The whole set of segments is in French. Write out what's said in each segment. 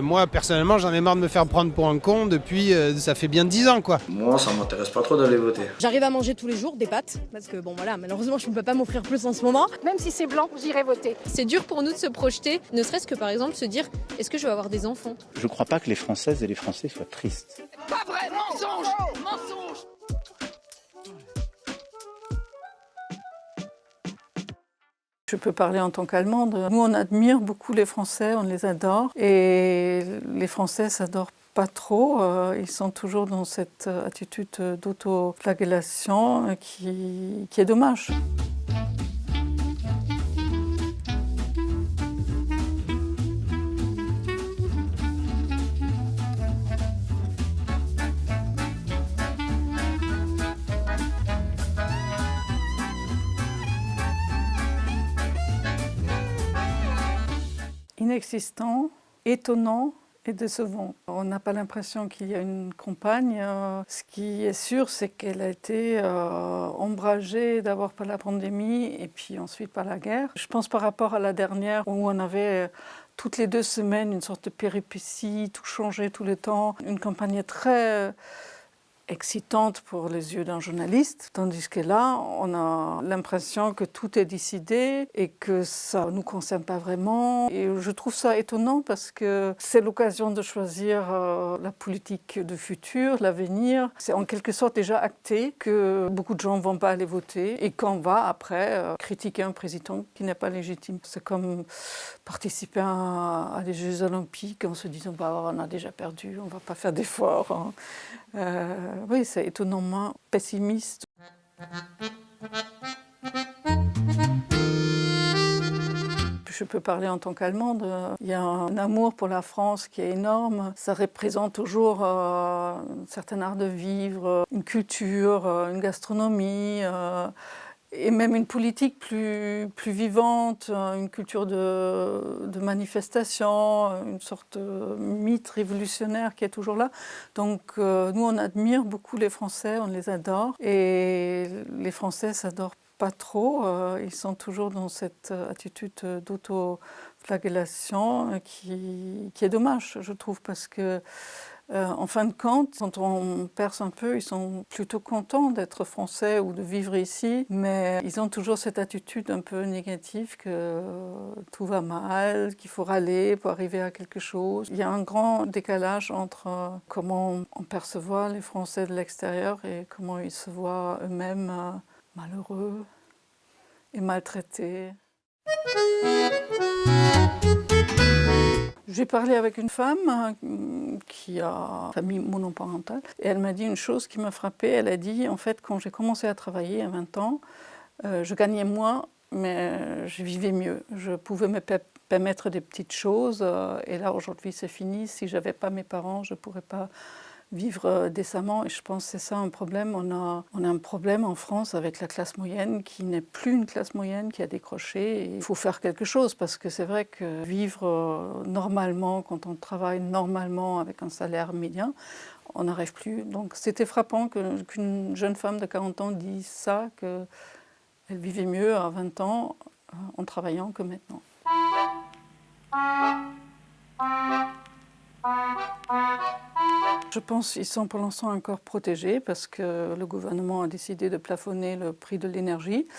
moi, personnellement, j'en ai marre de me faire prendre pour un con depuis, ça fait bien 10 ans, quoi. Moi, ça m'intéresse pas trop d'aller voter. J'arrive à manger tous les jours des pâtes, parce que bon voilà, malheureusement je ne peux pas m'offrir plus en ce moment. Même si c'est blanc, j'irai voter. C'est dur pour nous de se projeter, ne serait-ce que par exemple se dire est-ce que je vais avoir des enfants ? Je ne crois pas que les Françaises et les Français soient tristes. Pas vrai, mensonge, mensonge. Je peux parler en tant qu'Allemande. Nous, on admire beaucoup les Français, on les adore. Et les Français s'adorent pas trop. Ils sont toujours dans cette attitude d'autoflagellation qui est dommage. Inexistant, étonnant et décevant. On n'a pas l'impression qu'il y a une campagne. Ce qui est sûr, c'est qu'elle a été ombragée d'abord par la pandémie et puis ensuite par la guerre. Je pense par rapport à la dernière où on avait toutes les 2 semaines une sorte de péripétie, tout changeait tout le temps. Une campagne très excitante pour les yeux d'un journaliste, tandis que là, on a l'impression que tout est décidé et que ça ne nous concerne pas vraiment. Et je trouve ça étonnant parce que c'est l'occasion de choisir la politique du futur, l'avenir. C'est en quelque sorte déjà acté que beaucoup de gens ne vont pas aller voter et qu'on va après critiquer un président qui n'est pas légitime. C'est comme participer à des Jeux Olympiques en se disant bah, on a déjà perdu, on ne va pas faire d'efforts. Hein. Oui, c'est étonnamment pessimiste. Je peux parler en tant qu'Allemande. Il y a un amour pour la France qui est énorme. Ça représente toujours un certain art de vivre, une culture, une gastronomie. Et même une politique plus vivante, une culture de manifestation, une sorte de mythe révolutionnaire qui est toujours là. Donc nous, on admire beaucoup les Français, on les adore. Et les Français s'adorent pas trop. Ils sont toujours dans cette attitude d'autoflagellation qui est dommage, je trouve, parce que en fin de compte, quand on perce un peu, ils sont plutôt contents d'être français ou de vivre ici, mais ils ont toujours cette attitude un peu négative que tout va mal, qu'il faut râler pour arriver à quelque chose. Il y a un grand décalage entre comment on perçoit les Français de l'extérieur et comment ils se voient eux-mêmes malheureux et maltraités. J'ai parlé avec une femme qui a une famille monoparentale et elle m'a dit une chose qui m'a frappée. Elle a dit, en fait, quand j'ai commencé à travailler à 20 ans, je gagnais moins, mais je vivais mieux. Je pouvais me permettre des petites choses et là, aujourd'hui, c'est fini. Si je n'avais pas mes parents, je ne pourrais pas vivre décemment. Et je pense que c'est ça un problème. On a un problème en France avec la classe moyenne qui n'est plus une classe moyenne, qui a décroché. Et il faut faire quelque chose parce que c'est vrai que vivre normalement, quand on travaille normalement avec un salaire médian, on n'arrive plus. Donc c'était frappant qu'une jeune femme de 40 ans dise ça, qu'elle vivait mieux à 20 ans en travaillant que maintenant. Je pense qu'ils sont pour l'instant encore protégés parce que le gouvernement a décidé de plafonner le prix de l'énergie.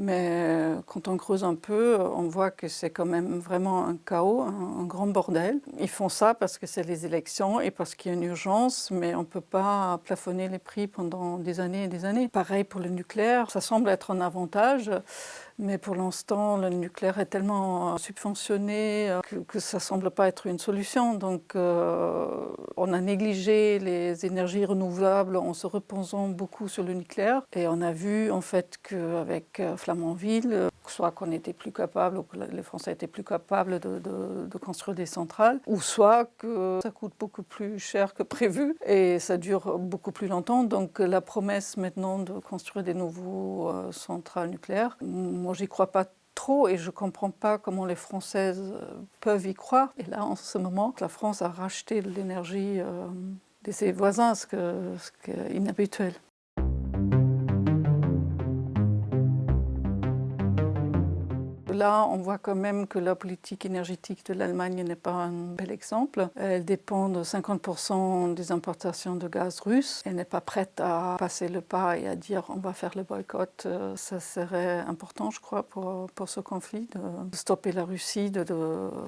Mais quand on creuse un peu, on voit que c'est quand même vraiment un chaos, un grand bordel. Ils font ça parce que c'est les élections et parce qu'il y a une urgence, mais on ne peut pas plafonner les prix pendant des années et des années. Pareil pour le nucléaire, ça semble être un avantage. Mais pour l'instant, le nucléaire est tellement subventionné que ça ne semble pas être une solution. Donc on a négligé les énergies renouvelables en se reposant beaucoup sur le nucléaire. Et on a vu en fait qu'avec Flamanville, soit qu'on était plus capable, ou que les Français étaient plus capables de construire des centrales, ou soit que ça coûte beaucoup plus cher que prévu et ça dure beaucoup plus longtemps. Donc la promesse maintenant de construire des nouveaux centrales nucléaires, moi j'y crois pas trop et je ne comprends pas comment les Françaises peuvent y croire. Et là, en ce moment, la France a racheté de l'énergie de ses voisins, ce qui est inhabituel. là, on voit quand même que la politique énergétique de l'Allemagne n'est pas un bel exemple. Elle dépend de 50% des importations de gaz russe. Elle n'est pas prête à passer le pas et à dire on va faire le boycott. Ça serait important, je crois, pour ce conflit, de stopper la Russie, de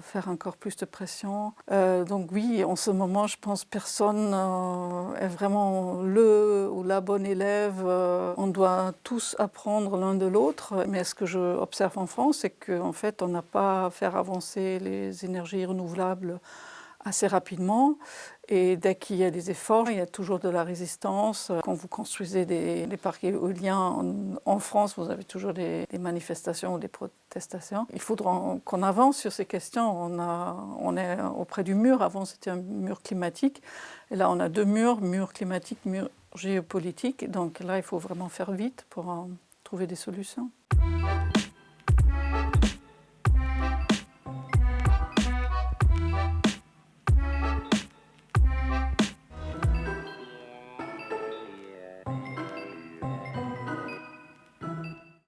faire encore plus de pression. Donc oui, en ce moment, je pense que personne est vraiment le ou la bonne élève. On doit tous apprendre l'un de l'autre. Mais ce que je observe en France, c'est qu'en fait, on n'a pas à faire avancer les énergies renouvelables assez rapidement. Et dès qu'il y a des efforts, il y a toujours de la résistance. Quand vous construisez des parcs éoliens en France, vous avez toujours des manifestations ou des protestations. Il faudra qu'on avance sur ces questions. On est auprès du mur. avant c'était un mur climatique. Et là, on a deux murs, mur climatique, mur géopolitique. Donc là, il faut vraiment faire vite pour trouver des solutions.